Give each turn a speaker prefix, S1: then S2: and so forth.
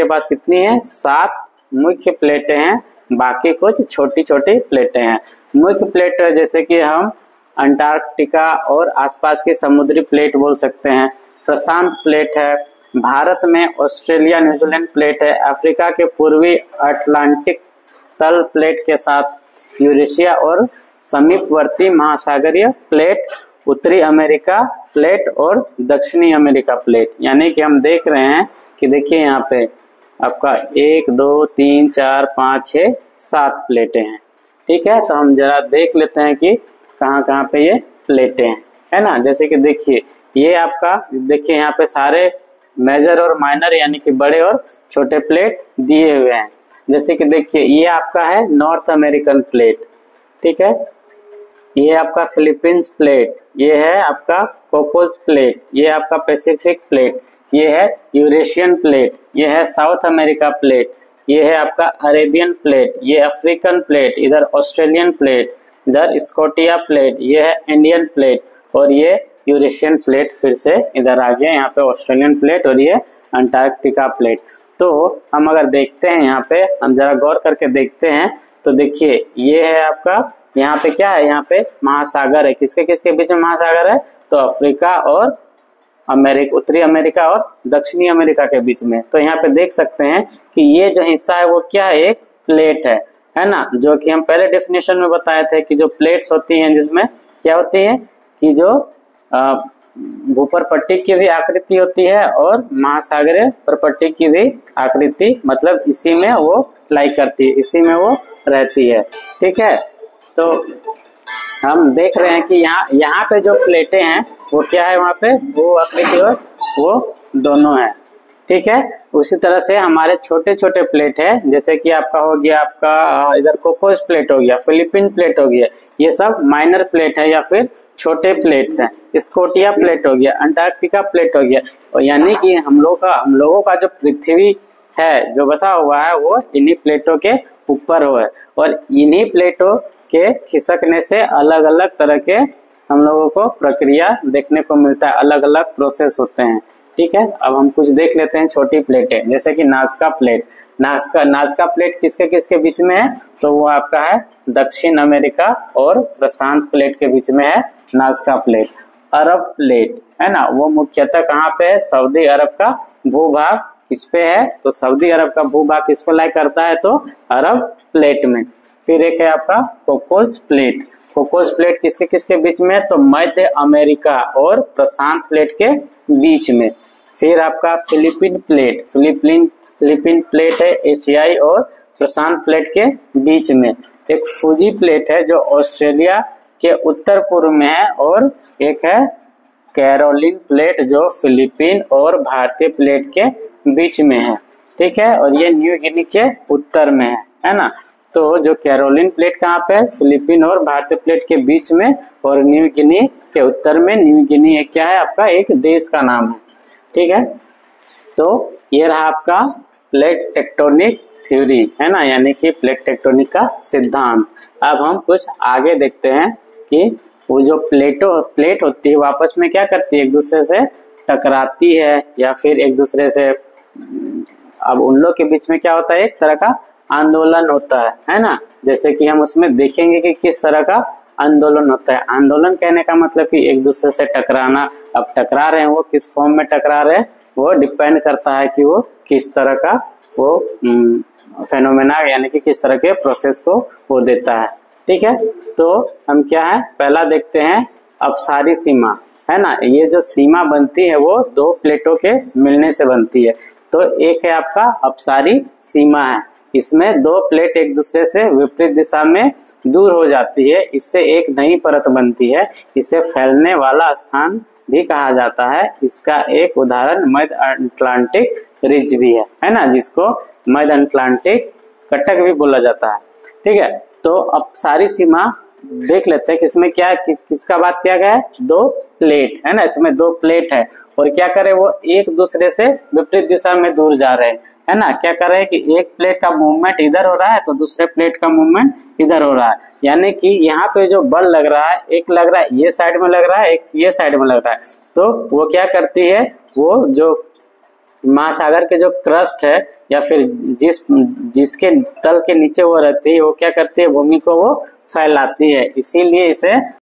S1: उसके पास कितनी है, 7 मुख्य प्लेटें हैं, बाकी कुछ छोटी छोटी प्लेटें हैं। मुख्य प्लेट जैसे कि हम अंटार्कटिका और आसपास की समुद्री प्लेट बोल सकते हैं, प्रशांत प्लेट है, भारत में ऑस्ट्रेलिया न्यूजीलैंड प्लेट है, अफ्रीका के पूर्वी अटलांटिक तल प्लेट के साथ यूरेशिया और समीपवर्ती महासागरीय प्लेट, उत्तरी अमेरिका प्लेट और दक्षिणी अमेरिका प्लेट। यानी कि हम देख रहे हैं कि देखिए यहाँ पे आपका 1 2 3 4 5 6 7 प्लेटें हैं। ठीक है, तो हम जरा देख लेते हैं कि कहाँ कहाँ पे ये प्लेटें हैं, है ना। जैसे कि देखिए ये आपका देखिए यहाँ पे सारे मेजर और माइनर यानी कि बड़े और छोटे प्लेट दिए हुए हैं। जैसे कि देखिए ये आपका है नॉर्थ अमेरिकन प्लेट, ठीक है, ये आपका फिलीपींस प्लेट, ये है आपका कोकोस प्लेट, ये आपका पैसिफिक प्लेट, ये है यूरेशियन प्लेट, ये है साउथ अमेरिका प्लेट, ये है आपका अरेबियन प्लेट, ये अफ्रीकन प्लेट, इधर ऑस्ट्रेलियन प्लेट, इधर स्कॉटिया प्लेट, ये है इंडियन प्लेट और ये यूरेशियन प्लेट फिर से इधर आ गया, यहाँ पे ऑस्ट्रेलियन प्लेट और ये अंटार्कटिका प्लेट। तो हम अगर देखते हैं यहाँ पे, हम जरा गौर करके देखते हैं तो देखिए ये है आपका यहाँ पे क्या है, यहाँ पे महासागर है, किसके किसके बीच में महासागर है, तो अफ्रीका और अमेरिका, उत्तरी अमेरिका और दक्षिणी अमेरिका के बीच में। तो यहाँ पे देख सकते हैं कि ये जो हिस्सा है वो क्या है, एक प्लेट है ना, जो कि हम पहले डेफिनेशन में बताए थे कि जो प्लेट्स होती हैं जिसमें क्या होती है कि जो भूपर पट्टी की भी आकृति होती है और महासागरीय परपट्टी की भी आकृति, मतलब इसी में वो लाई करती है, इसी में वो रहती है। ठीक है, तो हम देख रहे हैं कि यहाँ पे जो प्लेटें हैं वो क्या है, वहाँ पे वो आकृति और वो दोनों है। ठीक है, उसी तरह से हमारे छोटे छोटे प्लेट है, जैसे कि आपका हो गया आपका इधर कोकोस प्लेट हो गया, फिलीपीन प्लेट हो गया, ये सब माइनर प्लेट है या फिर छोटे प्लेट्स हैं। स्कॉटिया प्लेट हो गया, अंटार्कटिका प्लेट हो गया, और यानी कि हम लोगों का जो पृथ्वी है जो बसा हुआ है वो इन्हीं प्लेटों के ऊपर हुआ है, और इन्हीं प्लेटों के खिसकने से अलग अलग तरह के हम लोगों को प्रक्रिया देखने को मिलता है, अलग अलग प्रोसेस होते हैं। ठीक है, अब हम कुछ देख लेते हैं छोटी प्लेटें, जैसे कि नाज़का प्लेट। नाज़का प्लेट किसके किसके बीच में है, तो वो आपका है दक्षिण अमेरिका और प्रशांत प्लेट के बीच में है नाज़का प्लेट। अरब प्लेट है ना, वो मुख्यतः कहाँ पे है, सऊदी अरब का भूभाग किस पे है, तो सऊदी अरब का भूभाग किसको लाई करता है, तो अरब प्लेट में। फिर एक है आपका कोकोस प्लेट। कोकोस प्लेट किसके किसके बीच में है, तो मध्य अमेरिका और प्रशांत प्लेट के बीच में। फिर आपका फिलीपीन प्लेट, फिलीपीन प्लेट है एशियाई और प्रशांत प्लेट के बीच में। एक फूजी प्लेट है जो ऑस्ट्रेलिया के उत्तर पूर्व में है, और एक है कैरोलिन प्लेट जो फिलीपीन और भारतीय प्लेट के बीच में है। ठीक है, और ये न्यू गिनी के उत्तर में है ना। तो जो कैरोलिन प्लेट कहाँ पे है, फिलीपीन और भारतीय प्लेट के बीच में, और न्यू गिनी के उत्तर में। न्यू गिनी एक क्या है, आपका एक देश का नाम है। ठीक है, तो ये रहा आपका प्लेट टेक्टोनिक थ्योरी है ना, यानी कि प्लेट टेक्टोनिक का सिद्धांत। अब हम कुछ आगे देखते हैं कि वो जो प्लेट होती है वो आपस में क्या करती है, एक दूसरे से टकराती है या फिर एक दूसरे से, अब उन लोग के बीच में क्या होता है, एक तरह का आंदोलन होता है ना। जैसे कि हम उसमें देखेंगे कि किस तरह का आंदोलन होता है। आंदोलन कहने का मतलब कि एक दूसरे से टकराना। अब टकरा रहे हैं वो किस फॉर्म में टकरा रहे हैं, वो डिपेंड करता है कि वो किस तरह का वो फेनोमेना यानी कि किस तरह के प्रोसेस को वो देता है। ठीक है, तो हम क्या है, पहला देखते हैं अपसारी सीमा है ना। ये जो सीमा बनती है वो दो प्लेटों के मिलने से बनती है। तो एक है आपका अपसारी सीमा है, इसमें दो प्लेट एक दूसरे से विपरीत दिशा में दूर हो जाती है, इससे एक नई परत बनती है, इसे फैलने वाला स्थान भी कहा जाता है। इसका एक उदाहरण मध्य अटलांटिक रिज भी है ना, जिसको मध्य अटलांटिक कटक भी बोला जाता है। ठीक है, तो अब सारी सीमा देख लेते हैं किसमें क्या किसका बात किया गया है, दो प्लेट है ना, इसमें दो प्लेट है, और क्या करे वो एक दूसरे से विपरीत दिशा में दूर जा रहे हैं है ना। क्या कर रहे हैं कि एक प्लेट का मूवमेंट इधर हो रहा है तो दूसरे प्लेट का मूवमेंट इधर हो रहा है, यानी कि यहाँ पे जो बल लग रहा है, एक लग रहा है ये साइड में लग रहा है, एक ये साइड में लग रहा है, तो वो क्या करती है, वो जो महासागर के जो क्रस्ट है या फिर जिसके तल के नीचे वो रहती है, वो क्या करती है, भूमि को वो फैलाती है, इसीलिए इसे